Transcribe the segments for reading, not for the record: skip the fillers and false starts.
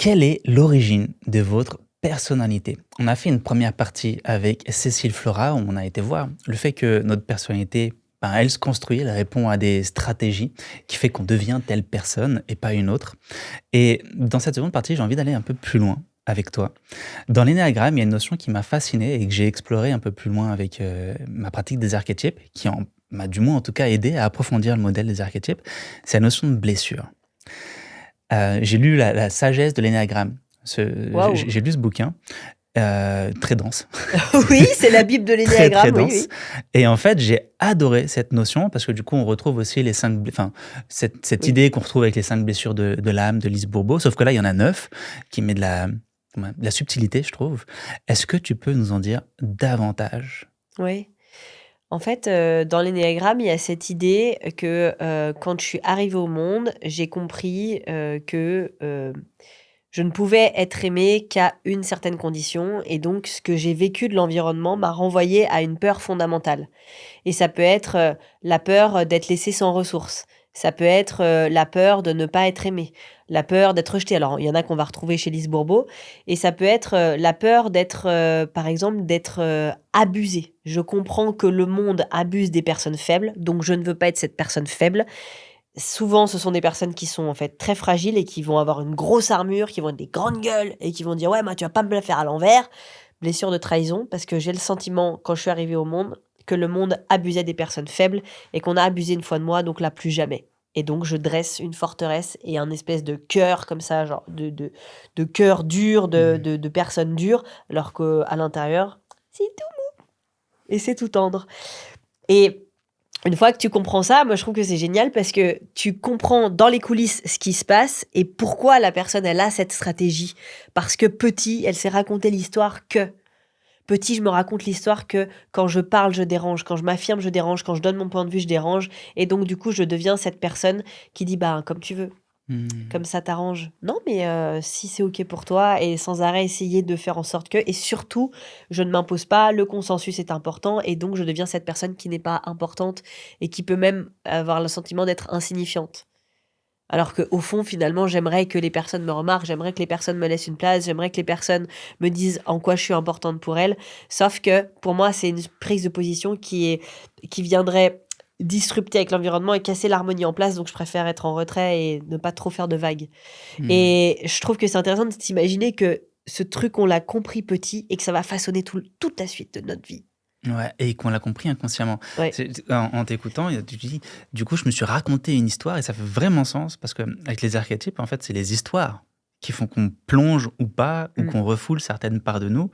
Quelle est l'origine de votre personnalité? On a fait une première partie avec Cécile Flora où on a été voir le fait que notre personnalité, ben, elle se construit, elle répond à des stratégies qui fait qu'on devient telle personne et pas une autre. Et dans cette seconde partie, j'ai envie d'aller un peu plus loin avec toi. Dans l'énéagramme, il y a une notion qui m'a fasciné et que j'ai exploré un peu plus loin avec ma pratique des archétypes, m'a du moins en tout cas aidé à approfondir le modèle des archétypes. C'est la notion de blessure. J'ai lu la sagesse de l'énéagramme. Waouh! J'ai lu ce bouquin, très dense, Oui, c'est la Bible de très, très l'énéagramme, oui, dense oui. et en fait, j'ai adoré cette notion parce que du coup, on retrouve aussi les 5 enfin, cette Oui. idée qu'on retrouve avec les 5 blessures de l'âme de Lise Bourbeau, sauf que là, il y en a 9 qui met de la subtilité, je trouve. Est-ce que tu peux nous en dire davantage? Oui. En fait, dans l'énéagramme, il y a cette idée que, quand je suis arrivée au monde, j'ai compris, que, je ne pouvais être aimée qu'à une certaine condition et donc ce que j'ai vécu de l'environnement m'a renvoyée à une peur fondamentale. Et ça peut être, la peur, d'être laissée sans ressources. Ça peut être, la peur de ne pas être aimé, la peur d'être rejeté. Alors, il y en a qu'on va retrouver chez Lise Bourbeau et ça peut être, la peur d'être, par exemple, d'être, abusé. Je comprends que le monde abuse des personnes faibles, donc je ne veux pas être cette personne faible. Souvent, ce sont des personnes qui sont, en fait, très fragiles et qui vont avoir une grosse armure, qui vont être des grandes gueules et qui vont dire: «Ouais, moi, tu vas pas me la faire à l'envers». Blessure de trahison, parce que j'ai le sentiment, quand je suis arrivée au monde, que le monde abusait des personnes faibles et qu'on a abusé une fois de moi, donc là, plus jamais. Et donc, je dresse une forteresse et un espèce de cœur comme ça, genre de cœur dur, Mmh. de personnes dures, alors qu'à l'intérieur, c'est tout et c'est tout tendre. Et une fois que tu comprends ça, moi je trouve que c'est génial parce que tu comprends dans les coulisses ce qui se passe et pourquoi la personne elle a cette stratégie. Parce que petit, elle s'est raconté l'histoire que. Petit, je me raconte l'histoire que quand je parle, je dérange, quand je m'affirme, je dérange, quand je donne mon point de vue, je dérange. Et donc du coup, je deviens cette personne qui dit bah comme tu veux. Mmh. Comme ça t'arrange. Non, mais si c'est OK pour toi et sans arrêt essayer de faire en sorte que et surtout, je ne m'impose pas, le consensus est important et donc je deviens cette personne qui n'est pas importante et qui peut même avoir le sentiment d'être insignifiante. Alors qu'au fond, finalement, j'aimerais que les personnes me remarquent, j'aimerais que les personnes me laissent une place, j'aimerais que les personnes me disent en quoi je suis importante pour elles. Sauf que pour moi, c'est une prise de position qui viendrait disrupter avec l'environnement et casser l'harmonie en place, donc je préfère être en retrait et ne pas trop faire de vagues. Mmh. Et je trouve que c'est intéressant de s'imaginer que ce truc, on l'a compris petit et que ça va façonner toute la suite de notre vie. Ouais et qu'on l'a compris inconsciemment. Ouais. En t'écoutant, tu te dis: «Du coup, je me suis raconté une histoire» et ça fait vraiment sens parce qu'avec les archétypes, en fait, c'est les histoires qui font qu'on plonge ou pas, ou Mmh. qu'on refoule certaines parts de nous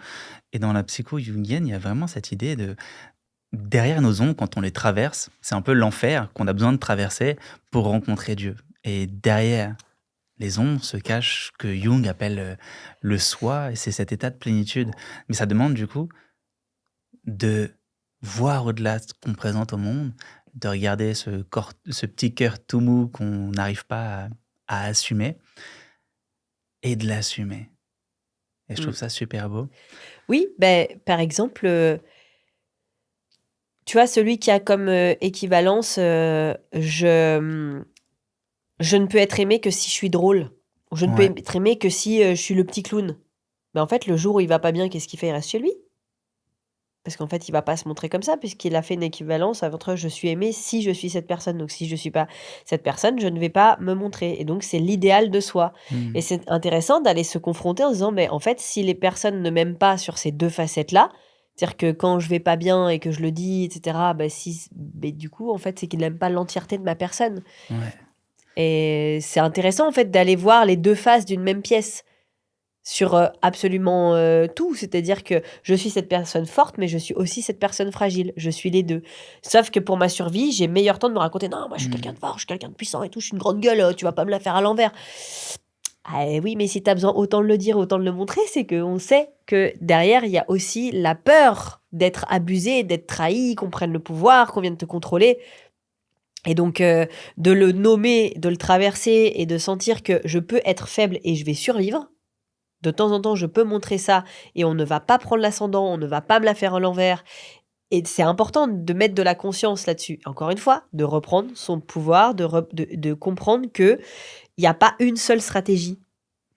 et dans la psycho jungienne, il y a vraiment cette idée de derrière nos ombres, quand on les traverse, c'est un peu l'enfer qu'on a besoin de traverser pour rencontrer Dieu et derrière les ombres se cache ce que Jung appelle, le soi et c'est cet état de plénitude. Mais ça demande du coup de voir au-delà de ce qu'on présente au monde, de regarder ce petit cœur tout mou qu'on n'arrive pas à assumer et de l'assumer et je Mmh. trouve ça super beau. Oui, ben par exemple, tu vois, celui qui a comme, équivalence, je ne peux être aimé que si je suis drôle. Ou je ne peux Ouais, être aimé que si, je suis le petit clown. Mais en fait, le jour où il va pas bien, qu'est-ce qu'il fait? Il reste chez lui. Parce qu'en fait, il va pas se montrer comme ça puisqu'il a fait une équivalence entre je suis aimé si je suis cette personne. Donc si je suis pas cette personne, je ne vais pas me montrer et donc c'est l'idéal de soi et mmh, c'est intéressant d'aller se confronter en se disant: «Mais en fait, si les personnes ne m'aiment pas sur ces 2 facettes-là», c'est-à-dire que quand je vais pas bien et que je le dis et cetera, bah, si beh, du coup, en fait, c'est qu'ils n'aiment pas l'entièreté de ma personne ouais, et c'est intéressant, en fait, d'aller voir les 2 faces d'une même pièce. Sur, absolument, tout. C'est-à-dire que je suis cette personne forte, mais je suis aussi cette personne fragile. Je suis les 2. Sauf que pour ma survie, j'ai meilleur temps de me raconter: «Non, moi je suis quelqu'un mmh, de fort, je suis quelqu'un de puissant et tout, je suis une grande gueule, tu vas pas me la faire à l'envers». Ah oui, mais si tu as besoin autant de le dire, autant de le montrer, c'est qu'on sait que derrière, il y a aussi la peur d'être abusé, d'être trahi, qu'on prenne le pouvoir, qu'on vienne te contrôler et donc de le nommer, de le traverser et de sentir que je peux être faible et je vais survivre. De temps en temps, je peux montrer ça et on ne va pas prendre l'ascendant, on ne va pas me la faire à l'envers et c'est important de mettre de la conscience là-dessus. Encore une fois, de reprendre son pouvoir, de comprendre qu'il y a pas une seule stratégie.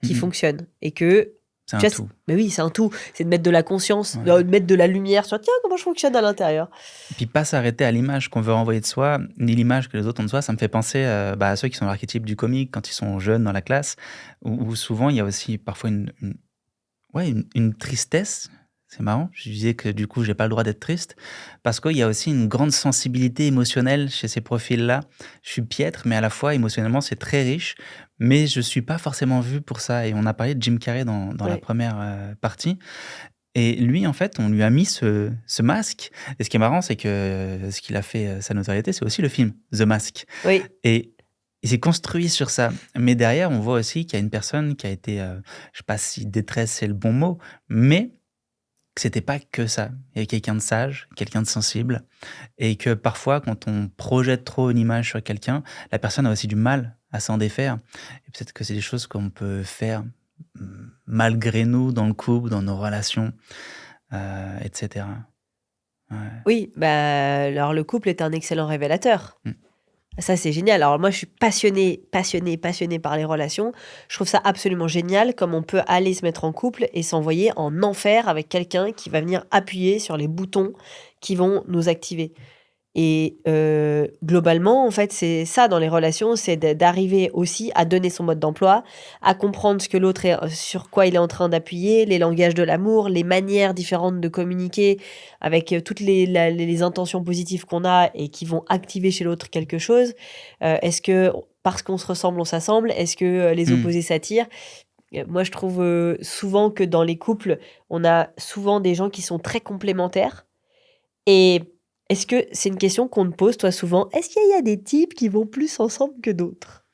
qui Mhm. fonctionne. Et que, C'est tu un vois, tout. mais oui, c'est un tout. C'est de mettre de la conscience, Ouais. de mettre de la lumière sur, tiens, comment je fonctionne à l'intérieur. Et puis pas s'arrêter à l'image qu'on veut renvoyer de soi, ni l'image que les autres ont de soi. Ça me fait penser à ceux qui sont l'archétype du comique quand ils sont jeunes dans la classe, où souvent il y a aussi parfois ouais, une tristesse. C'est marrant, je disais que du coup j'ai pas le droit d'être triste, parce qu'il y a aussi une grande sensibilité émotionnelle chez ces profils-là. Je suis piètre, mais à la fois émotionnellement c'est très riche, mais je suis pas forcément vu pour ça. Et on a parlé de Jim Carrey dans la Ouais. première partie. Et lui, en fait, on lui a mis ce masque. Et ce qui est marrant, c'est que ce qu'il a fait sa notoriété, c'est aussi le film The Mask. Oui, Et il s'est construit sur ça. Mais derrière, on voit aussi qu'il y a une personne qui a été, je sais pas si détresse c'est le bon mot, mais que c'était pas que ça. Il y avait quelqu'un de sage, quelqu'un de sensible, et que parfois, quand on projette trop une image sur quelqu'un, la personne a aussi du mal à s'en défaire. Et peut-être que c'est des choses qu'on peut faire malgré nous dans le couple, dans nos relations, et cetera. Ouais. oui, bah, alors le couple est un excellent révélateur. Mmh. Ça, c'est génial. Alors moi, je suis passionnée par les relations. Je trouve ça absolument génial comme on peut aller se mettre en couple et s'envoyer en enfer avec quelqu'un qui va venir appuyer sur les boutons qui vont nous activer. Et globalement, en fait, c'est ça dans les relations, c'est d'arriver aussi à donner son mode d'emploi, à comprendre ce que l'autre est sur quoi il est en train d'appuyer, les langages de l'amour, les manières différentes de communiquer avec, toutes les intentions positives qu'on a et qui vont activer chez l'autre quelque chose. Est-ce que parce qu'on se ressemble, on s'assemble? Est-ce que, les Mmh. opposés s'attirent? Moi, je trouve, souvent que dans les couples, on a souvent des gens qui sont très complémentaires et est-ce que c'est une question qu'on te pose, toi, souvent? Est-ce qu'il y a des types qui vont plus ensemble que d'autres?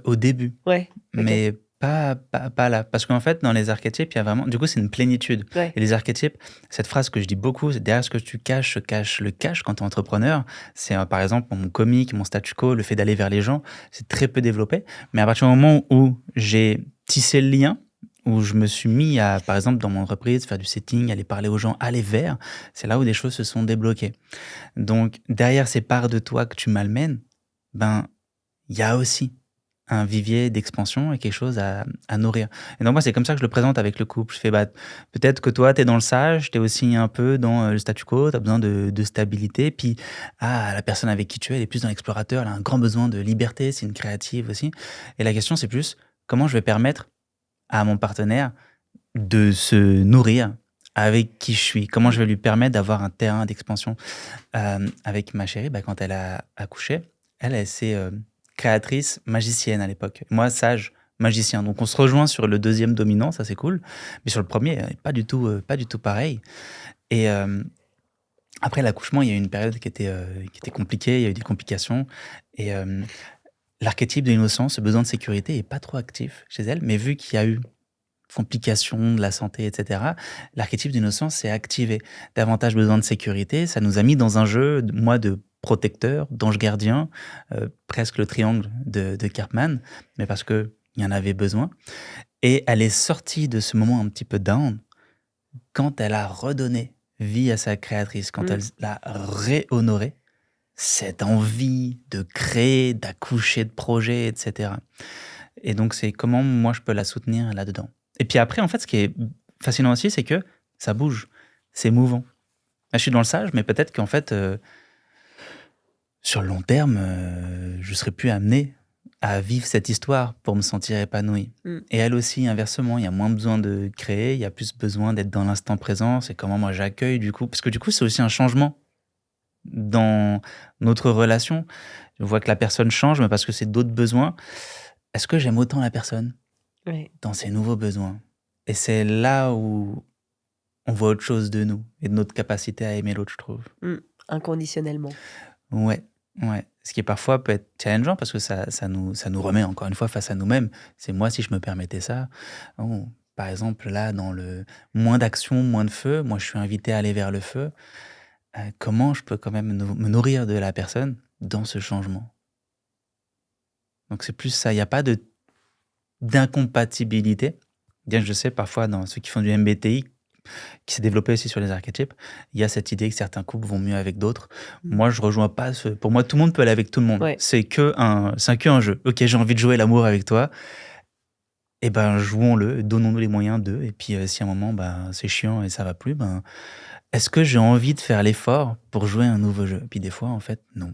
Au début, Ouais, OK. mais pas là. Parce qu'en fait, dans les archétypes, il y a vraiment du coup, c'est une plénitude. Ouais. Et les archétypes, cette phrase que je dis beaucoup, c'est: «Derrière ce que tu caches, se cache le cash» quand tu es entrepreneur. C'est, par exemple, mon comique, mon statu quo, le fait d'aller vers les gens, c'est très peu développé. Mais à partir du moment où j'ai tissé le lien, où je me suis mis à, par exemple, dans mon entreprise, faire du setting, aller parler aux gens, aller vers, c'est là où des choses se sont débloquées. Donc derrière ces parts de toi que tu malmènes, ben, il y a aussi un vivier d'expansion et quelque chose à nourrir. Et donc moi, c'est comme ça que je le présente avec le couple. Je fais, bah, peut-être que toi, tu es dans le sage, tu es aussi un peu dans le statu quo, tu as besoin de stabilité. Puis, la personne avec qui tu es, elle est plus dans l'explorateur, elle a un grand besoin de liberté, c'est une créative aussi. Et la question, c'est plus, comment je vais permettre à mon partenaire de se nourrir avec qui je suis? Comment je vais lui permettre d'avoir un terrain d'expansion? Avec ma chérie, bah, quand elle a accouché, elle s'est, créatrice magicienne à l'époque. Moi, sage, magicien. Donc on se rejoint sur le deuxième dominant, ça c'est cool. Mais sur le premier, pas du tout pareil. Et après l'accouchement, il y a eu une période qui était compliquée, il y a eu des complications. Et l'archétype de l'innocence, ce besoin de sécurité est pas trop actif chez elle. Mais vu qu'il y a eu complications de la santé, et cetera, l'archétype d'innocence s'est activé. Davantage besoin de sécurité, ça nous a mis dans un jeu, moi, de protecteur, d'ange gardien, presque le triangle de Cartman, mais parce qu'il y en avait besoin. Et elle est sortie de ce moment un petit peu down quand elle a redonné vie à sa créatrice, quand elle Mmh. l'a réhonorée, cette envie de créer, d'accoucher de projets, etc. Et donc, c'est comment moi je peux la soutenir là-dedans. Et puis après, en fait, ce qui est fascinant aussi, c'est que ça bouge, c'est mouvant. Là, je suis dans le sage, mais peut-être qu'en fait, sur le long terme, je serai plus amené à vivre cette histoire pour me sentir épanoui. Mmh. Et elle aussi, inversement, il y a moins besoin de créer, il y a plus besoin d'être dans l'instant présent. C'est comment moi j'accueille du coup, parce que du coup, c'est aussi un changement dans notre relation. Je vois que la personne change, mais parce que c'est d'autres besoins. Est-ce que j'aime autant la personne Ouais. dans ses nouveaux besoins? Et c'est là où on voit autre chose de nous et de notre capacité à aimer l'autre, je trouve. Mmh. Inconditionnellement. Ouais, ouais. Ce qui parfois peut être challengeant parce que ça nous remet encore une fois face à nous-mêmes. C'est moi si je me permettais ça. Oh, par exemple, là, dans le moins d'action, moins de feu, moi je suis invité à aller vers le feu. Comment je peux quand même me nourrir de la personne dans ce changement? Donc c'est plus ça. Il n'y a pas d'incompatibilité. Bien que je sais parfois dans ceux qui font du MBTI, qui s'est développé aussi sur les archétypes, il y a cette idée que certains couples vont mieux avec d'autres. Mmh. Moi, je rejoins pas ce. Pour moi, tout le monde peut aller avec tout le monde. Ouais. C'est que un jeu. Ok, j'ai envie de jouer l'amour avec toi. Et ben, jouons-le, donnons-nous les moyens d'eux et puis, si à un moment, ben, c'est chiant et ça va plus, ben, est-ce que j'ai envie de faire l'effort pour jouer à un nouveau jeu? Et puis des fois, en fait, non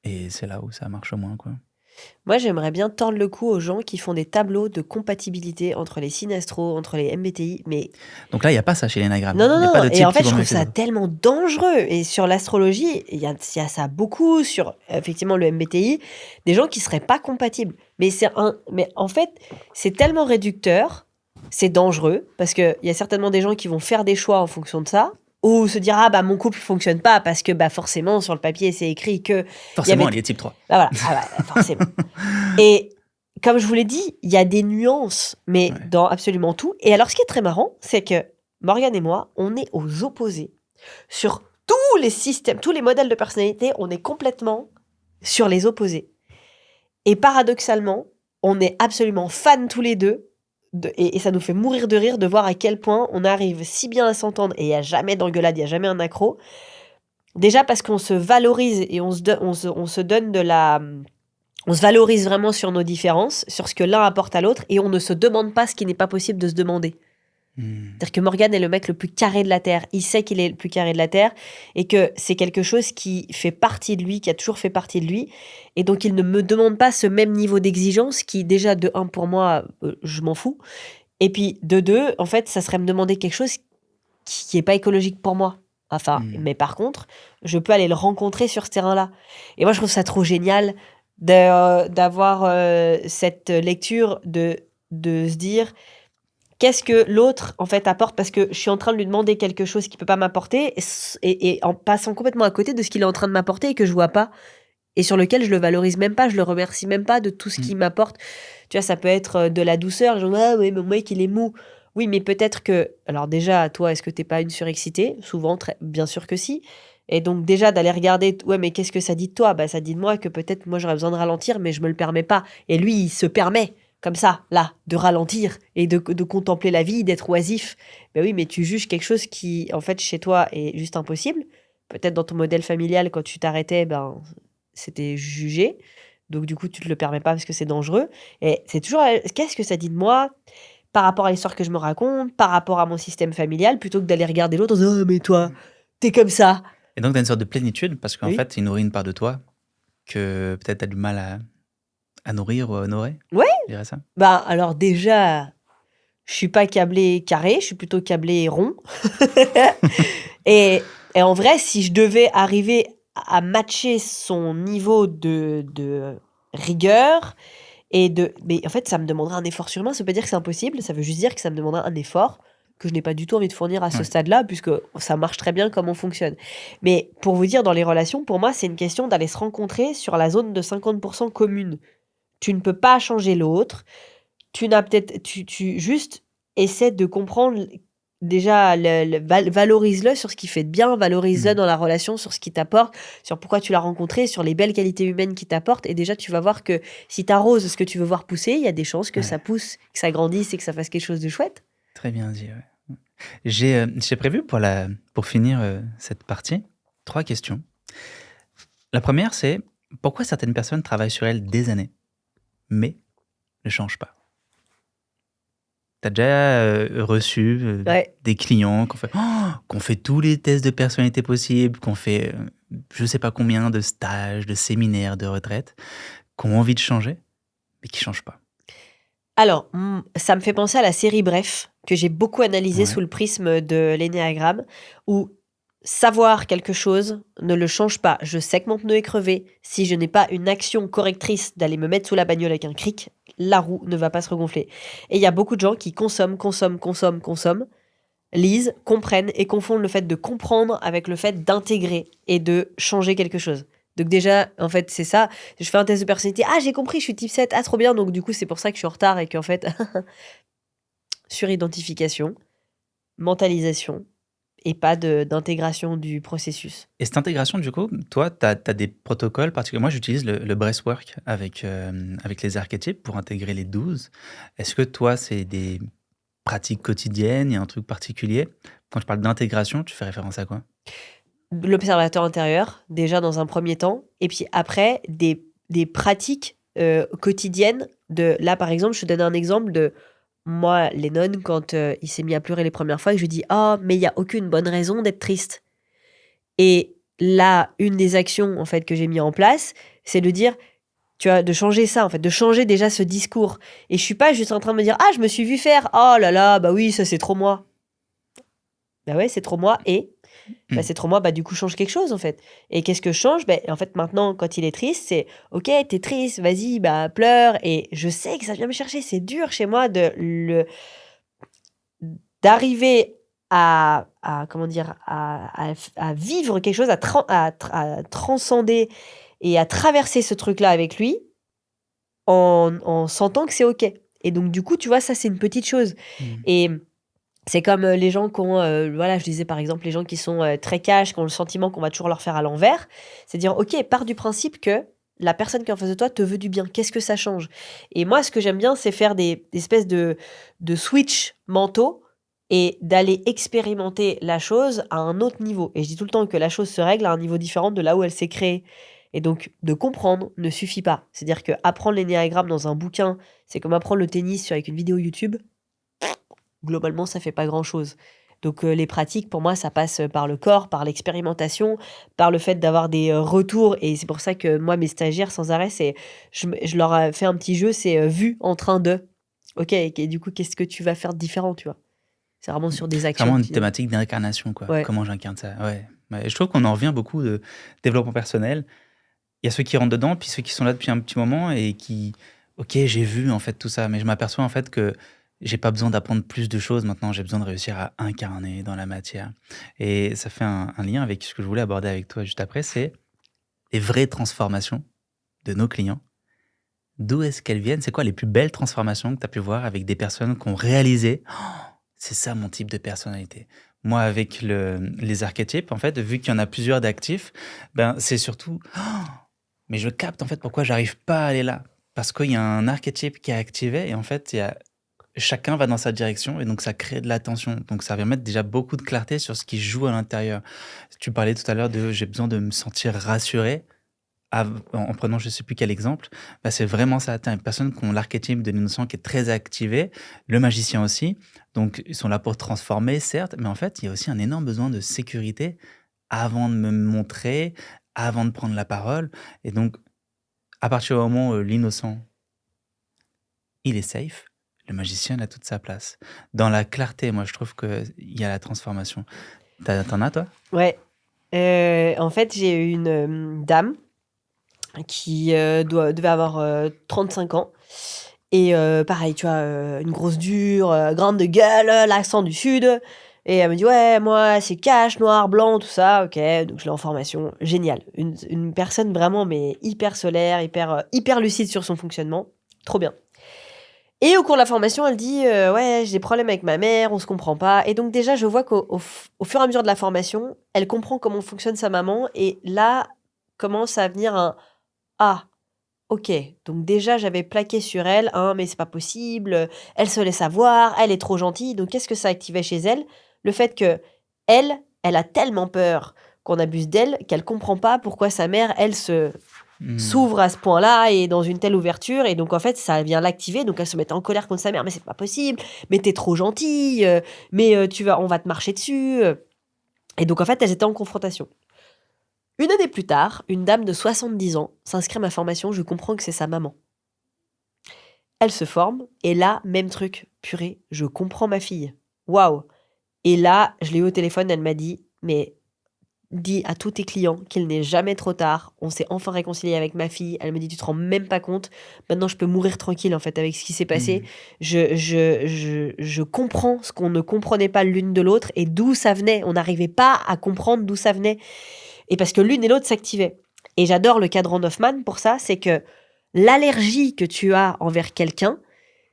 et c'est là où ça marche moins, quoi. Moi, j'aimerais bien tordre le cou aux gens qui font des tableaux de compatibilité entre les signes astro, entre les MBTI, mais Donc là, il y a pas ça chez l'énagramme. non, non, Il y a pas non, de et type en qui fait, je vaut trouve mieux que les ça autres. tellement dangereux et sur l'astrologie, il y a ça beaucoup sur, effectivement, le MBTI, des gens qui seraient pas compatibles. Mais en fait, c'est tellement réducteur, c'est dangereux parce qu'il y a certainement des gens qui vont faire des choix en fonction de ça ou se dire: «Ah bah, mon couple fonctionne pas parce que, bah, forcément sur le papier, c'est écrit que il y Forcément, avait» elle est type 3. bah, voilà, ah bah, forcément. Et comme je vous l'ai dit, il y a des nuances, mais Ouais. dans absolument tout. Et alors, ce qui est très marrant, c'est que Morgane et moi, on est aux opposés. Sur tous les systèmes, tous les modèles de personnalité, on est complètement sur les opposés. Et paradoxalement, on est absolument fans tous les deux. Et ça nous fait mourir de rire de voir à quel point on arrive si bien à s'entendre et il n'y a jamais d'engueulade, il n'y a jamais un accroc. Déjà parce qu'on se valorise et on se donne de la, on se valorise vraiment sur nos différences, sur ce que l'un apporte à l'autre, et on ne se demande pas ce qui n'est pas possible de se demander. Mmh. C'est-à-dire que Morgane est le mec le plus carré de la Terre. Il sait qu'il est le plus carré de la Terre et que c'est quelque chose qui fait partie de lui, qui a toujours fait partie de lui. Et donc, il ne me demande pas ce même niveau d'exigence qui, déjà, de un, pour moi, je m'en fous. Et puis, de deux, en fait, ça serait me demander quelque chose qui n'est pas écologique pour moi. Enfin, Mmh. mais par contre, je peux aller le rencontrer sur ce terrain-là. Et moi, je trouve ça trop génial d'avoir cette lecture de se dire qu'est-ce que l'autre en fait apporte parce que je suis en train de lui demander quelque chose qu'il peut pas m'apporter et en passant complètement à côté de ce qu'il est en train de m'apporter et que je vois pas et sur lequel je le valorise même pas, je le remercie même pas de tout ce Mmh. qu'il m'apporte. Tu vois, ça peut être de la douceur, les gens ah oui, mais mon mec il est mou. Oui, mais peut-être que alors déjà toi, est-ce que t'es pas une surexcitée? Souvent très bien sûr que si. Et donc déjà d'aller regarder ouais, mais qu'est-ce que ça dit de toi? Bah ça dit de moi que peut-être moi j'aurais besoin de ralentir mais je me le permets pas et lui il se permet comme ça là de ralentir et de contempler la vie, d'être oisif. Ben oui, mais tu juges quelque chose qui en fait chez toi est juste impossible. Peut-être dans ton modèle familial quand tu t'arrêtais ben c'était jugé. Donc du coup, tu te le permets pas parce que c'est dangereux. Et c'est toujours, qu'est-ce que ça dit de moi par rapport à l'histoire que je me raconte, par rapport à mon système familial, plutôt que d'aller regarder l'autre en disant: «Oh, mais toi, t'es comme ça». Et donc tu as une sorte de plénitude parce qu'en Oui. fait, il nourrit une part de toi que peut-être tu as du mal à nourrir ou à honorer? Ouais, Je dirais ça? bah alors déjà, je suis pas câblée carré, je suis plutôt câblée rond. Et en vrai, si je devais arriver à matcher son niveau de rigueur mais en fait, ça me demanderait un effort surhumain. Ça veut pas dire que c'est impossible, ça veut juste dire que ça me demanderait un effort que je n'ai pas du tout envie de fournir à ce Ouais. stade-là, puisque ça marche très bien comme on fonctionne. Mais pour vous dire, dans les relations, pour moi, c'est une question d'aller se rencontrer sur la zone de 50% commune. Tu ne peux pas changer l'autre. Tu n'as peut-être tu juste essaie de comprendre déjà valorise-le sur ce qui fait de bien, valorise-le Mmh. dans la relation sur ce qui t'apporte, sur pourquoi tu l'as rencontré, sur les belles qualités humaines qu'il t'apporte et déjà tu vas voir que si tu arroses ce que tu veux voir pousser, il y a des chances que Ouais, ça pousse, que ça grandisse et que ça fasse quelque chose de chouette. très bien dit, ouais. J'ai prévu pour finir, cette partie, 3 questions. La première, c'est pourquoi certaines personnes travaillent sur elles des années, mais ne changent pas? Tu as déjà, reçu, Ouais. des clients qui ont fait tous les tests de personnalité possibles, qui ont fait, je sais pas combien de stages, de séminaires, de retraites, qui ont envie de changer, mais qui changent pas? Alors, ça me fait penser à la série Bref, que j'ai beaucoup analysée Ouais. sous le prisme de l'énéagramme, où savoir quelque chose ne le change pas. Je sais que mon pneu est crevé. Si je n'ai pas une action correctrice d'aller me mettre sous la bagnole avec un cric, la roue ne va pas se regonfler. Et il y a beaucoup de gens qui consomment, consomment, consomment, consomment, lisent, comprennent et confondent le fait de comprendre avec le fait d'intégrer et de changer quelque chose. Donc déjà, en fait, c'est ça. Je fais un test de personnalité. Ah, j'ai compris, je suis type 7. Ah, trop bien. Donc du coup, c'est pour ça que je suis en retard et qu'en fait, suridentification, mentalisation et pas d'intégration du processus. Et cette intégration, du coup, toi, tu as des protocoles particuliers? Moi, j'utilise le breathwork avec les archétypes pour intégrer les 12. Est-ce que toi, c'est des pratiques quotidiennes? Il y a un truc particulier? Quand tu parles d'intégration, tu fais référence à quoi? L'observateur intérieur, déjà dans un premier temps, et puis après, des pratiques quotidiennes. Là, par exemple, je te donne un exemple de moi, Lennon, quand il s'est mis à pleurer les premières fois, et je lui dis: «Oh, mais il y a aucune bonne raison d'être triste». Et là, une des actions, en fait, que j'ai mis en place, c'est de dire, tu vois, de changer ça, en fait, de changer déjà ce discours. Et je suis pas juste en train de me dire: «Ah, je me suis vu faire. Oh là là, bah oui, ça c'est trop moi». Bah ouais, c'est trop moi et bah, Mmh. c'est trop moi, bah du coup, change quelque chose, en fait. Et qu'est-ce que je change? Beh, en fait, maintenant, quand il est triste, c'est: «OK, t'es triste, vas-y, bah pleure». Et je sais que ça vient me chercher. C'est dur chez moi d'arriver à comment dire? À vivre quelque chose, à transcender et à traverser ce truc-là avec lui en sentant que c'est OK. Et donc du coup, tu vois, ça, c'est une petite chose. Mmh. Et c'est comme, les gens qui ont, voilà, je disais, par exemple, les gens qui sont, très cash, qui ont le sentiment qu'on va toujours leur faire à l'envers. C'est dire: «OK, pars du principe que la personne qui est en face de toi te veut du bien. Qu'est-ce que ça change?» Et moi, ce que j'aime bien, c'est faire des espèces de switch mentaux et d'aller expérimenter la chose à un autre niveau. Et je dis tout le temps que la chose se règle à un niveau différent de là où elle s'est créée. Et donc de comprendre ne suffit pas. C'est-à-dire qu'apprendre l'énéagramme dans un bouquin, c'est comme apprendre le tennis avec une vidéo YouTube. Globalement, ça fait pas grand-chose. Donc, les pratiques, pour moi, ça passe, par le corps, par l'expérimentation, par le fait d'avoir des, retours. Et c'est pour ça que moi, mes stagiaires, sans arrêt, c'est je leur, fais un petit jeu, c'est, «vu en train de». OK, et du coup, qu'est-ce que tu vas faire de différent, tu vois? C'est vraiment sur des C'est vraiment actions, une finalement. thématique d'incarnation, quoi. Ouais. Comment j'incarne ça? Ouais. Ouais, je trouve qu'on en revient beaucoup de développement personnel. Il y a ceux qui rentrent dedans, puis ceux qui sont là depuis un petit moment et qui: «OK, j'ai vu, en fait, tout ça», mais je m'aperçois, en fait, que j'ai pas besoin d'apprendre plus de choses maintenant, j'ai besoin de réussir à incarner dans la matière et ça fait un lien avec ce que je voulais aborder avec toi juste après, c'est les vraies transformations de nos clients. D'où est-ce qu'elles viennent? C'est quoi les plus belles transformations que tu as pu voir avec des personnes qui ont réalisé: «C'est ça mon type de personnalité». Moi, avec les archétypes, en fait, vu qu'il y en a plusieurs d'actifs, ben, c'est surtout: mais je capte en fait pourquoi j'arrive pas à aller là. Parce qu'il y a un archétype qui est activé et en fait, il y a chacun va dans sa direction et donc ça crée de la tension. Donc ça va mettre déjà beaucoup de clarté sur ce qui se joue à l'intérieur. Tu parlais tout à l'heure de: «J'ai besoin de me sentir rassuré». En prenant je sais plus quel exemple, bah, c'est vraiment ça. Tu as une personne qui ont l'archétype de l'innocent qui est très activé, le magicien aussi. Donc ils sont là pour transformer certes, mais en fait, il y a aussi un énorme besoin de sécurité avant de me montrer, avant de prendre la parole et donc à partir du moment où l'innocent, il est safe, le magicien, il a toute sa place. Dans la clarté, moi, je trouve qu'il y a la transformation. Tu en as toi? Ouais. En fait, j'ai eu une, dame qui, devait avoir, 35 ans. Et pareil, tu vois, une grosse dure, grande gueule, l'accent du sud. Et elle me dit: «Ouais, moi, c'est cash, noir, blanc, tout ça». OK, donc je l'ai en formation. Génial. Une personne vraiment, mais hyper solaire, hyper lucide sur son fonctionnement. Trop bien. Et au cours de la formation, elle dit: «Ouais, j'ai des problèmes avec ma mère, on se comprend pas». Et donc déjà, je vois au fur et à mesure de la formation, elle comprend comment fonctionne sa maman. Et là, commence à venir un: «Ah, OK». Donc déjà, j'avais plaqué sur elle un: «Mais c'est pas possible, elle se laisse avoir, elle est trop gentille». Donc qu'est-ce que ça activait chez elle? Le fait que elle a tellement peur qu'on abuse d'elle qu'elle comprend pas pourquoi sa mère, elle, Mmh. s'ouvre à ce point-là et dans une telle ouverture. Et donc en fait, ça vient l'activer. Donc elle se met en colère contre sa mère: «Mais c'est pas possible, mais t'es trop gentille, mais on va te marcher dessus», et donc en fait, elles étaient en confrontation. Une année plus tard, une dame de 70 ans s'inscrit à ma formation. Je comprends que c'est sa maman. Elle se forme et là, même truc. Purée, je comprends ma fille. Waouh! Et là, je l'ai eu au téléphone, elle m'a dit: «Mais dis à tous tes clients qu'il n'est jamais trop tard. On s'est enfin réconcilié avec ma fille». Elle me dit: «Tu te rends même pas compte. Maintenant, je peux mourir tranquille, en fait, avec ce qui s'est passé. Mmh. Je comprends ce qu'on ne comprenait pas l'une de l'autre et d'où ça venait. On n'arrivait pas à comprendre d'où ça venait». Et parce que l'une et l'autre s'activaient. Et j'adore le cadran d'Hoffman pour ça, c'est que l'allergie que tu as envers quelqu'un,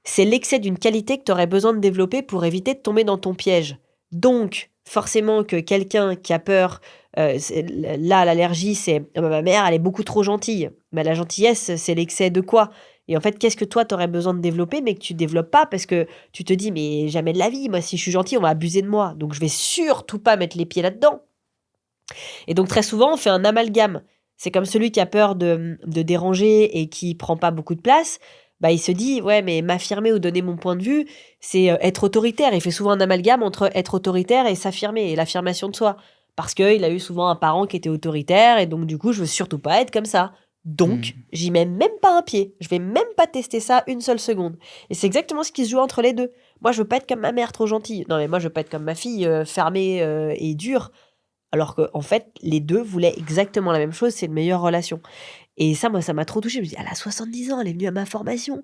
c'est l'excès d'une qualité que tu aurais besoin de développer pour éviter de tomber dans ton piège. Donc, forcément que quelqu'un qui a peur, là, l'allergie, c'est: «Ah bah, ma mère, elle est beaucoup trop gentille». Mais la gentillesse, c'est l'excès de quoi? Et en fait, qu'est-ce que toi, tu aurais besoin de développer, mais que tu développes pas parce que tu te dis: «Mais jamais de la vie, moi, si je suis gentil, on va abuser de moi. Donc je vais surtout pas mettre les pieds là-dedans». Et donc très souvent, on fait un amalgame. C'est comme celui qui a peur de déranger et qui prend pas beaucoup de place. bah, il se dit: «Ouais, mais m'affirmer ou donner mon point de vue, c'est, être autoritaire». Il fait souvent un amalgame entre être autoritaire et s'affirmer et l'affirmation de soi. Parce qu'il a eu souvent un parent qui était autoritaire et donc du coup, je veux surtout pas être comme ça. Donc, Mmh. j'y mets même pas un pied. Je vais même pas tester ça une seule seconde et c'est exactement ce qui se joue entre les 2. Moi, je veux pas être comme ma mère trop gentille. Non, mais moi, je veux pas être comme ma fille, fermée, et dure. Alors qu'en fait, les 2 voulaient exactement la même chose, c'est une meilleure relation. Et ça, moi, ça m'a trop touchée. Je me dis: «Elle a 70 ans, elle est venue à ma formation».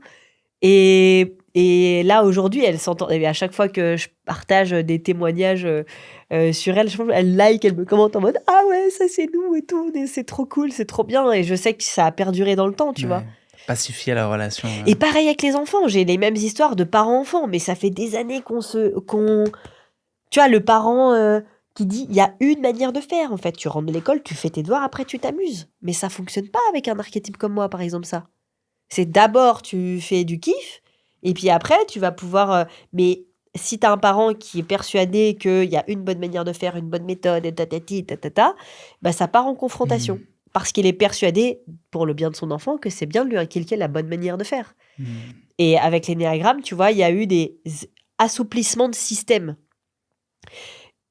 Et là, aujourd'hui, elle s'entend et à chaque fois que je partage, des témoignages, sur elle, je pense elle like, elle me commente en mode: «Ah ouais, ça c'est nous et tout, et c'est trop cool, c'est trop bien» et je sais que ça a perduré dans le temps, tu vois? Ouais, pacifier la relation, Et pareil avec les enfants, j'ai les mêmes histoires de parents-enfants, mais ça fait des années qu'on tu vois, le parent, qui dit: «Il y a une manière de faire, en fait. Tu rentres de l'école, tu fais tes devoirs, après tu t'amuses». Mais ça fonctionne pas avec un archétype comme moi, par exemple, ça. C'est d'abord tu fais du kiff et puis après tu vas pouvoir, mais si tu as un parent qui est persuadé qu'il y a une bonne manière de faire, une bonne méthode et tatati tatata, bah, ça part en confrontation. mmh, Parce qu'il est persuadé, pour le bien de son enfant, que c'est bien de lui inculquer la bonne manière de faire. mmh. Et avec l'énéagramme, tu vois, il y a eu des assouplissements de système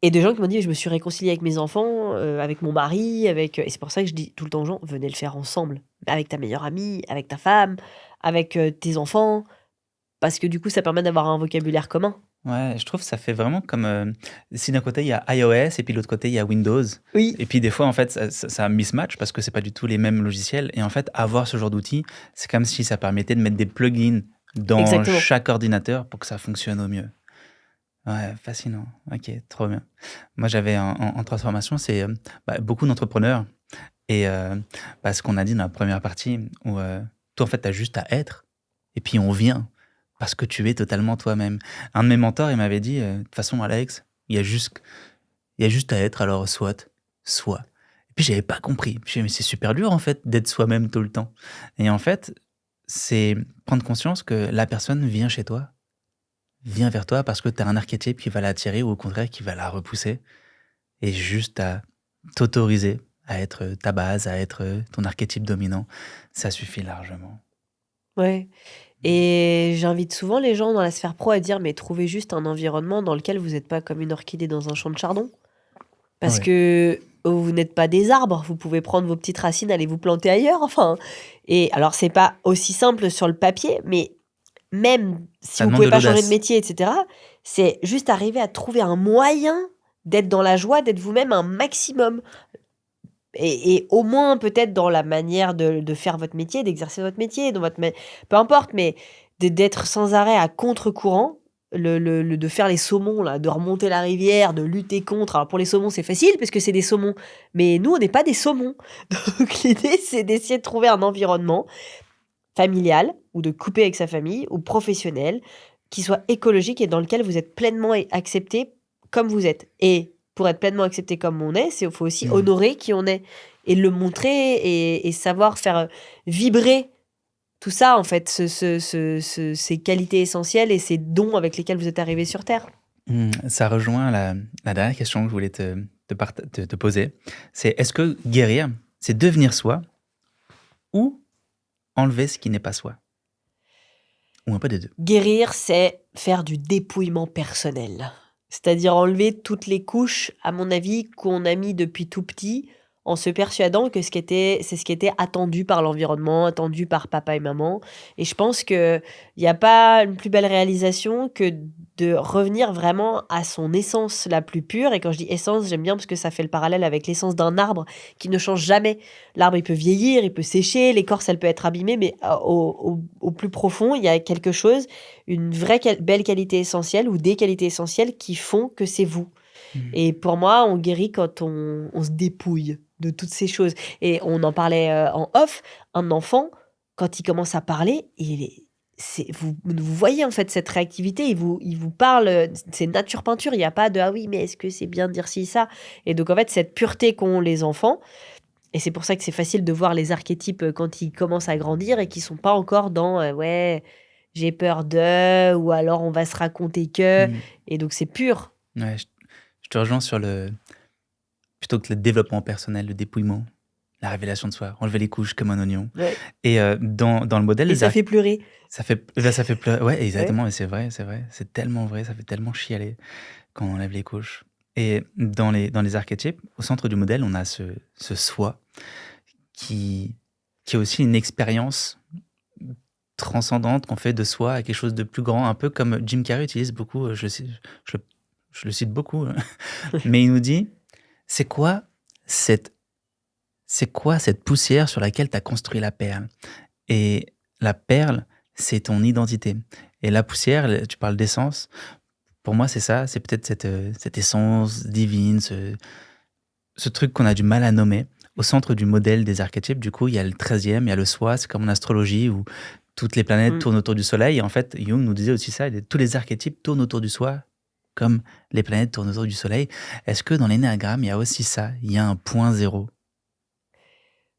et de gens qui m'ont dit: «Je me suis réconciliée avec mes enfants, avec mon mari, avec» et c'est pour ça que je dis tout le temps aux gens: «Venez le faire ensemble, avec ta meilleure amie, avec ta femme, avec, tes enfants». Parce que du coup, ça permet d'avoir un vocabulaire commun. Ouais, je trouve que ça fait vraiment comme, si d'un côté il y a iOS et puis de l'autre côté il y a Windows Oui, et puis des fois en fait ça mismatch parce que c'est pas du tout les mêmes logiciels et en fait avoir ce genre d'outil, c'est comme si ça permettait de mettre des plugins dans exactement. chaque ordinateur pour que ça fonctionne au mieux. Ouais, fascinant. OK, trop bien. Moi j'avais en transformation, c'est, beaucoup d'entrepreneurs et ce qu'on a dit dans la première partie où, toi en fait tu as juste à être et puis on vient parce que tu es totalement toi-même. Un de mes mentors, il m'avait dit, «De toute façon Alex, il y a juste à être alors sois». Et puis j'avais pas compris. Je me «Mais c'est super dur en fait d'être soi-même tout le temps» et en fait, c'est prendre conscience que la personne vient chez toi, vient vers toi parce que tu as un archétype qui va l'attirer ou au contraire qui va la repousser et juste à t'autoriser à être, ta base, à être, ton archétype dominant, ça suffit largement. Ouais et j'invite souvent les gens dans la sphère pro à dire: «Mais trouvez juste un environnement dans lequel vous n'êtes pas comme une orchidée dans un champ de chardon». Parce Ouais. que vous n'êtes pas des arbres, vous pouvez prendre vos petites racines, aller vous planter ailleurs, enfin et alors c'est pas aussi simple sur le papier, mais même si Ça vous demande pouvez de pas changer de l'audace. métier et cetera, c'est juste arriver à trouver un moyen d'être dans la joie, d'être vous-même un maximum. Et au moins peut-être dans la manière de faire votre métier, d'exercer votre métier, dans votre mé peu importe, mais d'être sans arrêt à contre-courant, le de faire les saumons là, de remonter la rivière, de lutter contre. Alors pour les saumons, c'est facile parce que c'est des saumons, mais nous, on n'est pas des saumons. Donc l'idée, c'est d'essayer de trouver un environnement familial ou de couper avec sa famille ou professionnel, qui soit écologique et dans lequel vous êtes pleinement accepté comme vous êtes. Et pour être pleinement accepté comme on est, il faut aussi Mmh. honorer qui on est et le montrer et savoir faire vibrer tout ça, en fait, ces qualités essentielles et ces dons avec lesquels vous êtes arrivé sur Terre. Ça rejoint la dernière question que je voulais te poser. C'est est-ce que guérir, c'est devenir soi ou enlever ce qui n'est pas soi? Ou un peu des 2. Guérir, c'est faire du dépouillement personnel. C'est-à-dire enlever toutes les couches, à mon avis, qu'on a mis depuis tout petit, en se persuadant que c'est ce qui était attendu par l'environnement, attendu par papa et maman. Et je pense qu'il y a pas une plus belle réalisation que de revenir vraiment à son essence la plus pure. Et quand je dis essence, j'aime bien parce que ça fait le parallèle avec l'essence d'un arbre qui ne change jamais. L'arbre, il peut vieillir, il peut sécher, l'écorce, elle peut être abîmée, mais au plus profond, il y a quelque chose, une vraie belle qualité essentielle ou des qualités essentielles qui font que c'est vous. Mmh. Et pour moi, on guérit quand on se dépouille de toutes ces choses. Et on en parlait en off, un enfant, quand il commence à parler, vous voyez en fait cette réactivité, il vous parle, c'est nature peinture, il n'y a pas de ah oui, mais est-ce que c'est bien de dire ci, ça. Et donc en fait, cette pureté qu'ont les enfants, et c'est pour ça que c'est facile de voir les archétypes, quand ils commencent à grandir et qu'ils sont pas encore dans, «Ouais, j'ai peur de» ou alors «On va se raconter que» Mmh. et donc c'est pur. Ouais, je te rejoins sur le plutôt que le développement personnel, le dépouillement. la révélation de soi, enlever les couches comme un oignon. Ouais. Et dans le modèle Et des ça fait pleurer. ça fait pleurer. Ouais, Ouais. exactement, mais c'est vrai, c'est tellement vrai, ça fait tellement chialer quand on enlève les couches. Et dans les archétypes, au centre du modèle, on a ce soi qui, qui est aussi une expérience transcendante qu'on fait de soi à quelque chose de plus grand, un peu comme Jim Carrey utilise beaucoup, je, je le cite beaucoup, mais il nous dit, c'est quoi cette, c'est quoi cette poussière sur laquelle tu as construit la perle? Et la perle, c'est ton identité. Et la poussière, tu parles d'essence, pour moi c'est ça, c'est peut-être cette essence divine, ce truc qu'on a du mal à nommer. Au centre du modèle des archétypes, du coup, il y a le 13e, il y a le soi, c'est comme en astrologie où toutes les planètes Mm. tournent autour du soleil. Et en fait, Jung nous disait aussi ça, tous les archétypes tournent autour du soi, comme les planètes tournent autour du soleil. Est-ce que dans l'énéagramme, il y a aussi ça? Il y a un point zéro?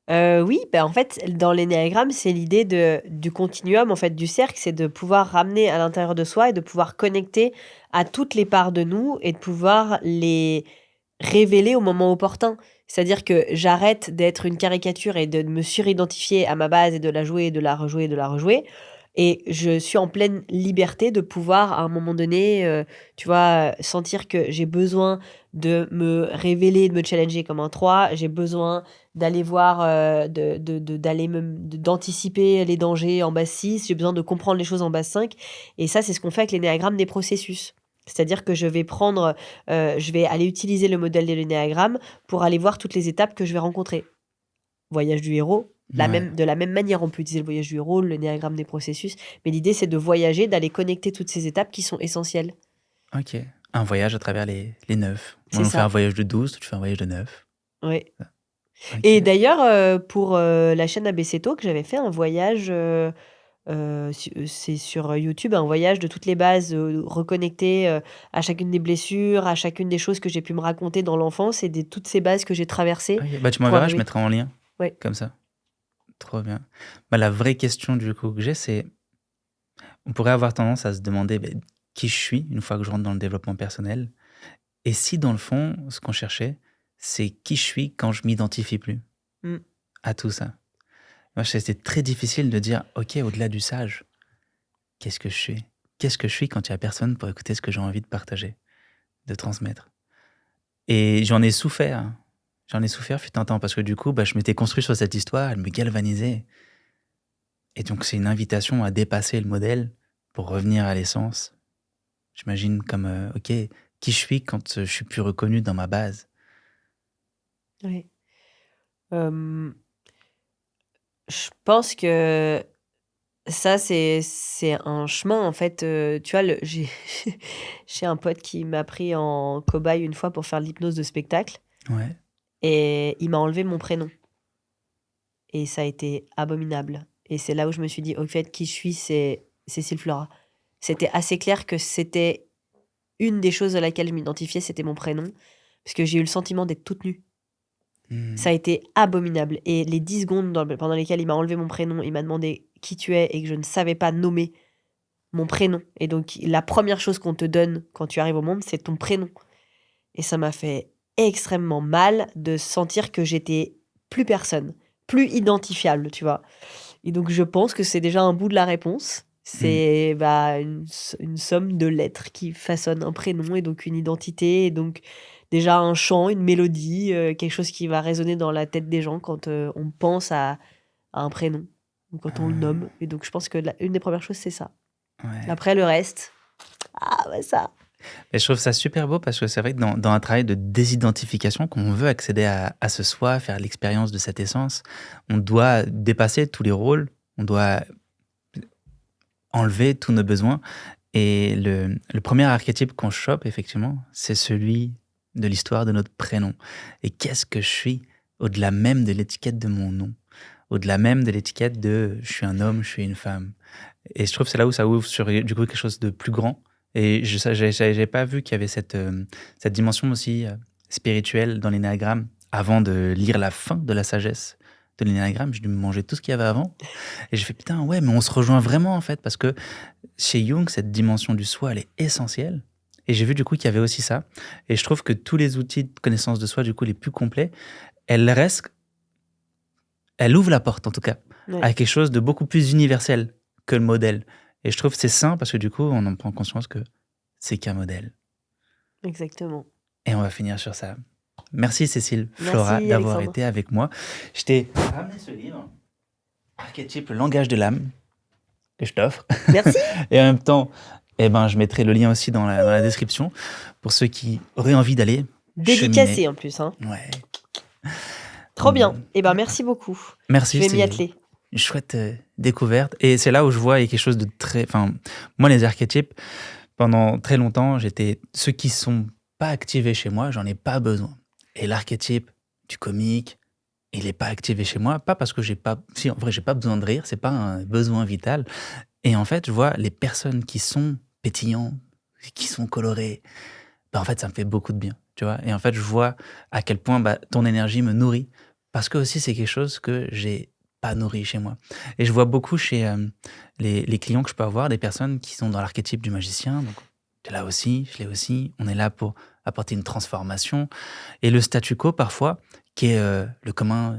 Oui, bah, en fait, dans l'énéagramme, c'est l'idée du continuum, en fait, du cercle, c'est de pouvoir ramener à l'intérieur de soi et de pouvoir connecter à toutes les parts de nous et de pouvoir les révéler au moment opportun. C'est-à-dire que j'arrête d'être une caricature et de me suridentifier à ma base et de la jouer, de la rejouer, de la rejouer. Et je suis en pleine liberté de pouvoir, à un moment donné, tu vois, sentir que j'ai besoin de me révéler, de me challenger comme un 3. J'ai besoin d'aller voir, d'anticiper les dangers en base 6. J'ai besoin de comprendre les choses en base 5. Et ça, c'est ce qu'on fait avec l'énéagramme des processus. C'est-à-dire que je vais aller utiliser le modèle de l'énéagramme pour aller voir toutes les étapes que je vais rencontrer. Voyage du héros, Ouais, de la même manière, on peut utiliser le voyage du héros, le néagramme des processus, mais l'idée, c'est de voyager, d'aller connecter toutes ces étapes qui sont essentielles. ok. Un voyage à travers les 9. Moi, C'est on fait un ça, voyage de 12, toi, tu fais un voyage de 9. ouais. Et Ok. d'ailleurs, pour la chaîne ABC Talk, j'avais fait un voyage, c'est sur YouTube, un voyage de toutes les bases, reconnecter à chacune des blessures, à chacune des choses que j'ai pu me raconter dans l'enfance et toutes ces bases que j'ai traversées Ok. Bah, tu pour m'enverras, je arriver. mettrai en lien, Ouais. comme ça. Trop bien. Bah, la vraie question, du coup, que j'ai, c'est, on pourrait avoir tendance à se demander qui je suis une fois que je rentre dans le développement personnel. Et si, dans le fond, ce qu'on cherchait, c'est qui je suis quand je m'identifie plus Mm. à tout ça. Moi, c'était très difficile de dire, OK, au-delà du sage, qu'est-ce que je suis? Qu'est-ce que je suis quand il n'y a personne pour écouter ce que j'ai envie de partager, de transmettre? Et j'en ai souffert. Hein. J'en ai souffert fut un temps parce que du coup, je m'étais construit sur cette histoire, elle me galvanisait. Et donc, c'est une invitation à dépasser le modèle pour revenir à l'essence. J'imagine comme, OK, qui je suis quand je suis plus reconnu dans ma base? Ouais. Euh, je pense que ça, c'est un chemin, en fait. Tu vois, j'ai un pote qui m'a pris en cobaye une fois pour faire de l'hypnose de spectacle Ouais. et il m'a enlevé mon prénom. Et ça a été abominable. Et c'est là où je me suis dit, au fait, qui je suis, c'est Cécile Flora. C'était assez clair que c'était une des choses à laquelle je m'identifiais, c'était mon prénom. Parce que j'ai eu le sentiment d'être toute nue. Ça a Mmh. été abominable. Et les 10 secondes pendant lesquelles il m'a enlevé mon prénom, il m'a demandé qui tu es et que je ne savais pas nommer mon prénom. Et donc, la première chose qu'on te donne quand tu arrives au monde, c'est ton prénom. Et ça m'a fait extrêmement mal de sentir que j'étais plus personne, plus identifiable, tu vois. Et donc, je pense que c'est déjà un bout de la réponse. Mmh. C'est bah, une somme de lettres qui façonne un prénom et donc une identité, et donc déjà un chant, une mélodie, quelque chose qui va résonner dans la tête des gens quand on pense à un prénom, ou quand on le Ah, nomme. Et donc, je pense que une des premières choses, c'est ça. ouais. Après, le reste, ah, bah ça. Et je trouve ça super beau parce que c'est vrai que dans un travail de désidentification, quand on veut accéder à ce soi, faire l'expérience de cette essence, on doit dépasser tous les rôles, on doit enlever tous nos besoins. Et le premier archétype qu'on chope, effectivement, c'est celui de l'histoire de notre prénom. Et qu'est-ce que je suis au-delà même de l'étiquette de mon nom, au-delà même de l'étiquette de je suis un homme, je suis une femme. Et je trouve que c'est là où ça ouvre sur du coup quelque chose de plus grand. Et j'avais pas vu qu'il y avait cette dimension aussi spirituelle dans l'énéagramme avant de lire la fin de la sagesse de l'énéagramme. J'ai dû me manger tout ce qu'il y avait avant. Et j'ai fait putain, ouais, mais on se rejoint vraiment en fait, parce que chez Jung, cette dimension du soi, elle est essentielle. Et j'ai vu du coup qu'il y avait aussi ça. Et je trouve que tous les outils de connaissance de soi, du coup, les plus complets, elles restent elle ouvre la porte, en tout cas, Ouais, à quelque chose de beaucoup plus universel que le modèle. Et je trouve que c'est sain parce que du coup, on en prend conscience que c'est qu'un modèle. exactement. Et on va finir sur ça. Merci Cécile Flora Merci d'avoir Alexandre. été avec moi. Je t'ai ramené ce livre, Archétype, le langage de l'âme, que je t'offre. Merci. Et en même temps, eh ben, je mettrai le lien aussi dans la description pour ceux qui auraient envie d'aller cheminer. Dédicacé en plus, hein. Ouais. Trop bien. Hum, Eh ben, merci beaucoup. Je Merci, vais m'y c'est atteler. une chouette découverte. Et c'est là où je vois il y a quelque chose de très... Enfin, moi, les archétypes, pendant très longtemps, j'étais... Ceux qui sont pas activés chez moi, j'en ai pas besoin. Et l'archétype du comique, il est pas activé chez moi, pas parce que j'ai pas... Si, en vrai, j'ai pas besoin de rire, c'est pas un besoin vital. Et en fait, je vois les personnes qui sont pétillants, qui sont colorées, bah, en fait, ça me fait beaucoup de bien, tu vois. Et en fait, je vois à quel point bah, ton énergie me nourrit, parce que aussi, c'est quelque chose que j'ai pas nourri chez moi. Et je vois beaucoup chez les clients que je peux avoir, des personnes qui sont dans l'archétype du magicien. Donc, tu es là aussi, je l'ai aussi. On est là pour apporter une transformation. Et le statu quo, parfois, qui est le commun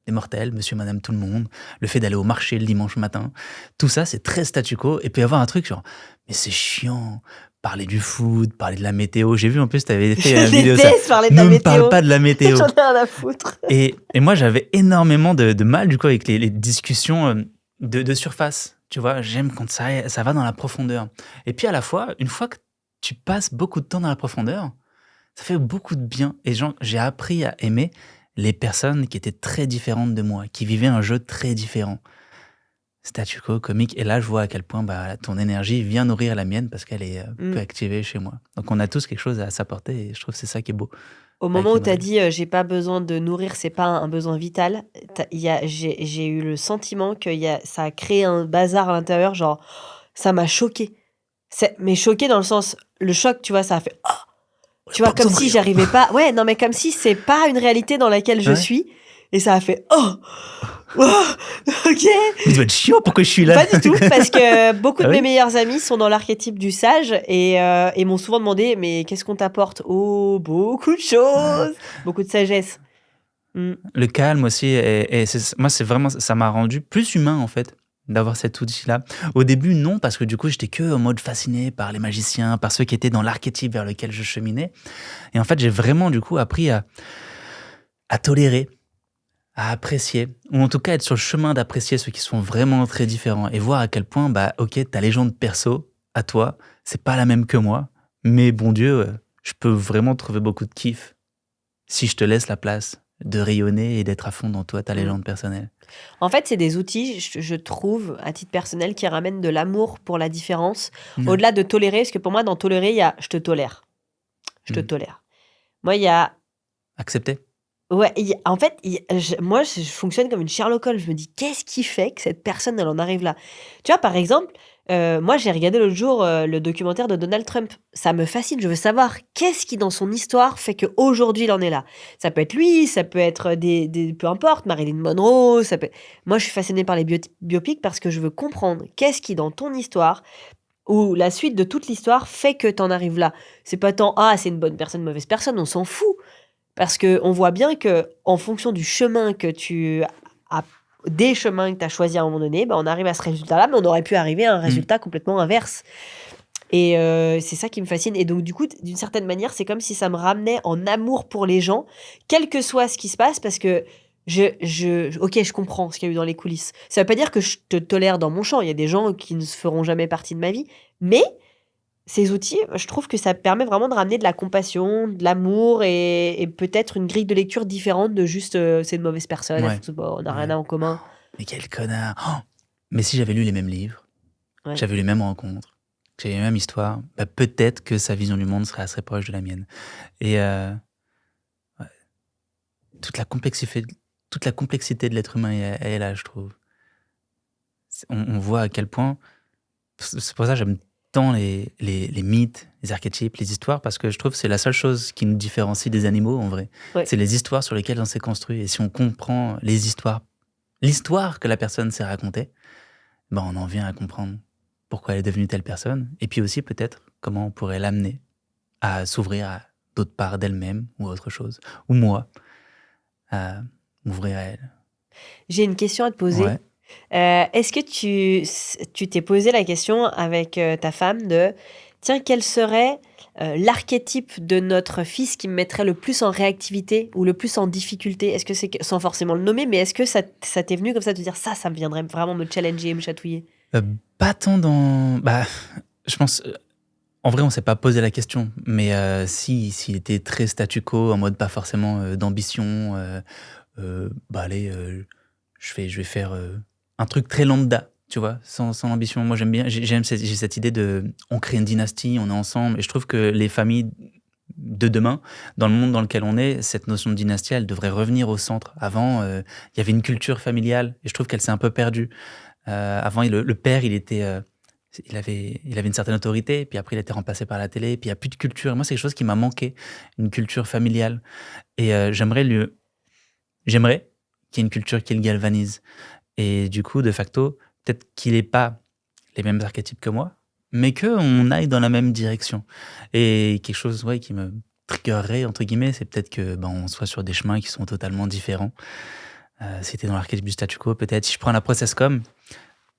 des mortels, monsieur, madame, tout le monde, le fait d'aller au marché le dimanche matin, tout ça, c'est très statu quo. Et puis avoir un truc genre, mais c'est chiant, parler du foot, parler de la météo. J'ai vu en plus, tu avais fait une Je vidéo ça. déteste parler de Ne la me parle météo. pas de la météo. J'en ai rien à foutre. Et moi, j'avais énormément de mal, du coup, avec les discussions de surface. Tu vois, j'aime quand ça va dans la profondeur. Et puis à la fois, une fois que tu passes beaucoup de temps dans la profondeur, ça fait beaucoup de bien. Et j'ai appris à aimer les personnes qui étaient très différentes de moi, qui vivaient un jeu très différent. Statu quo, comique. Et là, je vois à quel point bah, ton énergie vient nourrir la mienne parce qu'elle est peu Mm. activée chez moi. Donc on a tous quelque chose à s'apporter et je trouve que c'est ça qui est beau Au avec moment les où tu as modèles. dit j'ai pas besoin de nourrir, c'est pas un besoin vital, j'ai eu le sentiment que ça a créé un bazar à l'intérieur, genre ça m'a choqué. Mais choqué dans le sens, le choc, tu vois, ça a fait, oh, On n'a tu vois, pas comme besoin de si rire. j'arrivais pas, ouais, non, mais comme si c'est pas une réalité dans laquelle je Ouais. suis. Et ça a fait, oh, oh, ok. Mais tu vas être chiant, pourquoi je suis là? Pas du tout, parce que beaucoup Ah de mes oui? meilleurs amis sont dans l'archétype du sage et m'ont souvent demandé, mais qu'est-ce qu'on t'apporte? Oh, beaucoup de choses, beaucoup de sagesse. Mm. Le calme aussi, moi, c'est vraiment, ça m'a rendu plus humain, en fait, d'avoir cet outil-là. Au début, non, parce que du coup, j'étais que en mode fasciné par les magiciens, par ceux qui étaient dans l'archétype vers lequel je cheminais. Et en fait, j'ai vraiment, du coup, appris à tolérer, à apprécier, ou en tout cas être sur le chemin d'apprécier ceux qui sont vraiment très différents et voir à quel point, bah, ok, ta légende perso, à toi, c'est pas la même que moi, mais bon Dieu, je peux vraiment trouver beaucoup de kiff si je te laisse la place de rayonner et d'être à fond dans toi, ta Mm. légende personnelle. En fait, c'est des outils, je trouve, à titre personnel, qui ramènent de l'amour pour la différence, Ouais. au-delà de tolérer, parce que pour moi, dans tolérer, il y a je te tolère. Je te Mm. tolère. Moi, il y a. Accepter. Ouais, en fait, moi, je fonctionne comme une Sherlock Holmes. Je me dis, qu'est-ce qui fait que cette personne, elle en arrive là? Tu vois, par exemple, moi, j'ai regardé l'autre jour le documentaire de Donald Trump. Ça me fascine. Je veux savoir qu'est-ce qui, dans son histoire, fait qu'aujourd'hui, il en est là. Ça peut être lui, ça peut être peu importe, Marilyn Monroe. Moi, je suis fascinée par les biopics parce que je veux comprendre qu'est-ce qui, dans ton histoire, ou la suite de toute l'histoire, fait que t'en arrives là. C'est pas tant, ah, c'est une bonne personne, mauvaise personne, on s'en fout. Parce qu'on voit bien que en fonction du chemin que tu as, des chemins que tu as choisis à un moment donné, bah, on arrive à ce résultat-là, mais on aurait pu arriver à un Mm. résultat complètement inverse. Et c'est ça qui me fascine. Et donc, du coup, d'une certaine manière, c'est comme si ça me ramenait en amour pour les gens, quel que soit ce qui se passe, parce que ok, je comprends ce qu'il y a eu dans les coulisses. Ça veut pas dire que je te tolère dans mon champ. Il y a des gens qui ne feront jamais partie de ma vie. Mais ces outils, je trouve que ça permet vraiment de ramener de la compassion, de l'amour et peut-être une grille de lecture différente de juste c'est une mauvaise personne, Ouais. on n'a rien Ouais. en commun. Mais quel connard. Oh, mais si j'avais lu les mêmes livres, Ouais. j'avais eu les mêmes rencontres, que j'avais les mêmes histoires, bah, peut-être que sa vision du monde serait assez proche de la mienne. Et ouais, toute la complexité de l'être humain elle est là, je trouve. On voit à quel point... C'est pour ça que j'aime tant les mythes, les archétypes, les histoires, parce que je trouve que c'est la seule chose qui nous différencie des animaux, en vrai. Ouais. C'est les histoires sur lesquelles on s'est construit. Et si on comprend les histoires, l'histoire que la personne s'est racontée, ben on en vient à comprendre pourquoi elle est devenue telle personne. Et puis aussi, peut-être, comment on pourrait l'amener à s'ouvrir à d'autres parts d'elle-même ou autre chose. Ou moi, à m'ouvrir à elle. J'ai une question à te poser. Ouais. Est-ce que tu t'es posé la question avec ta femme de, tiens, quel serait l'archétype de notre fils qui me mettrait le plus en réactivité ou le plus en difficulté? Est-ce que sans forcément le nommer, mais est-ce que ça t'est venu comme ça de te dire ça me viendrait vraiment me challenger et me chatouiller? Euh, Pas tant dans... Bah, je pense... En vrai, on s'est pas posé la question, mais s'il était très statu quo, en mode pas forcément d'ambition, bah allez, je vais faire un truc très lambda, tu vois, sans ambition. Moi, j'aime bien, j'ai cette idée de, on crée une dynastie, on est ensemble, et je trouve que les familles de demain, dans le monde dans lequel on est, cette notion de dynastie, elle devrait revenir au centre. Avant, il y avait une culture familiale, et je trouve qu'elle s'est un peu perdue. Avant, le père, il avait une certaine autorité, puis après il a été remplacé par la télé, puis il n'y a plus de culture. Moi, c'est quelque chose qui m'a manqué, une culture familiale. Et j'aimerais qu'il y ait une culture qui le galvanise. Et du coup, de facto, peut-être qu'il n'ait pas les mêmes archétypes que moi, mais qu'on aille dans la même direction. Et quelque chose, ouais, qui me triggerait, entre guillemets, c'est peut-être que on soit sur des chemins qui sont totalement différents. Si t'es dans l'archétype du statu quo, peut-être. Si je prends la process.com,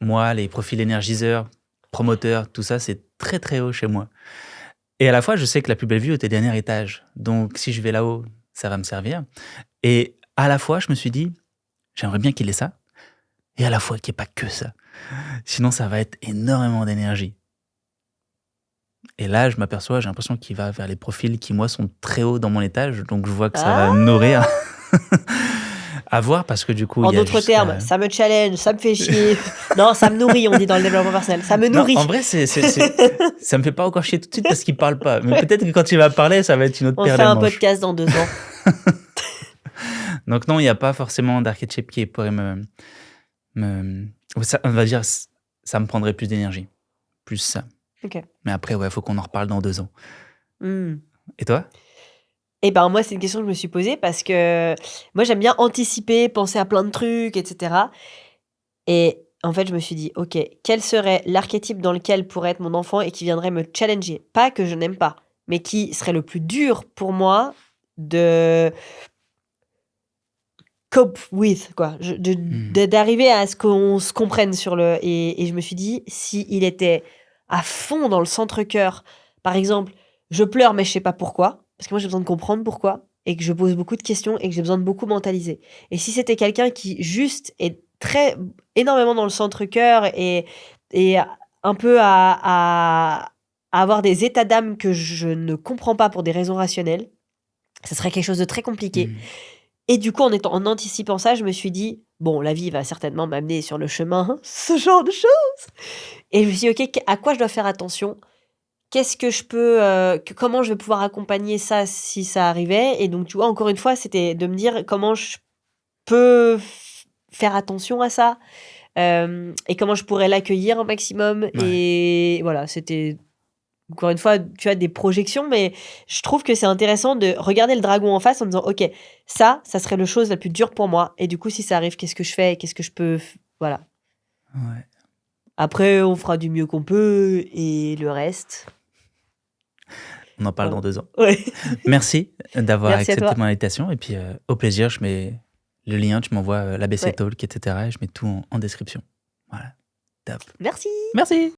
moi, les profils énergiseurs, promoteurs, tout ça, c'est très très haut chez moi. Et à la fois, je sais que la plus belle vue est au dernier étage. Donc, si je vais là-haut, ça va me servir. Et à la fois, je me suis dit, j'aimerais bien qu'il ait ça. Et à la fois, qu'il n'y ait pas que ça. Sinon, ça va être énormément d'énergie. Et là, je m'aperçois, j'ai l'impression qu'il va vers les profils qui, moi, sont très hauts dans mon étage. Donc, je vois que ça va me nourrir. À voir, parce que du coup, En il y a d'autres jusqu'à... termes, ça me challenge, ça me fait chier. Non, ça me nourrit, on dit dans le développement personnel. Ça me Non, nourrit. en vrai, ça me fait pas encore chier tout de suite parce qu'il parle pas. Mais peut-être que quand il va parler, ça va être une autre On paire fait de un manches. podcast dans 2 ans. Donc non, il n'y a pas forcément d'archétype qui pourrait on va dire, ça me prendrait plus d'énergie. Plus ça. Ok. Mais après, ouais, faut qu'on en reparle dans 2 ans. Hmm. Et toi? Eh ben moi, c'est une question que je me suis posée parce que moi, j'aime bien anticiper, penser à plein de trucs, etc. Et en fait, je me suis dit, ok, quel serait l'archétype dans lequel pourrait être mon enfant et qui viendrait me challenger? Pas que je n'aime pas, mais qui serait le plus dur pour moi de cope with, quoi. D'arriver à ce qu'on se comprenne sur le... Et je me suis dit, si il était à fond dans le centre-cœur, par exemple, je pleure mais je sais pas pourquoi, parce que moi j'ai besoin de comprendre pourquoi, et que je pose beaucoup de questions et que j'ai besoin de beaucoup mentaliser. Et si c'était quelqu'un qui juste est énormément dans le centre-cœur et un peu à avoir des états d'âme que je ne comprends pas pour des raisons rationnelles, ça serait quelque chose de très compliqué. Et du coup, en anticipant ça, je me suis dit, bon, la vie va certainement m'amener sur le chemin, ce genre de choses. Et je me suis dit, ok, à quoi je dois faire attention? Qu'est-ce que je peux, comment je vais pouvoir accompagner ça si ça arrivait? Et donc, tu vois, encore une fois, c'était de me dire comment je peux faire attention à ça, et comment je pourrais l'accueillir un maximum. Ouais. Et voilà, c'était encore une fois, tu as des projections, mais je trouve que c'est intéressant de regarder le dragon en face en disant, ok, ça serait la chose la plus dure pour moi. Et du coup, si ça arrive, qu'est-ce que je fais? Qu'est-ce que je peux... Voilà. Ouais. Après, on fera du mieux qu'on peut et le reste... On en parle dans 2 ans. Ouais. Merci d'avoir Merci à accepté toi. mon invitation. Et puis, au plaisir, je mets le lien, tu m'envoies l'ABC Ouais. Talk, etc. Et je mets tout en description. Voilà. Top. Merci. Merci.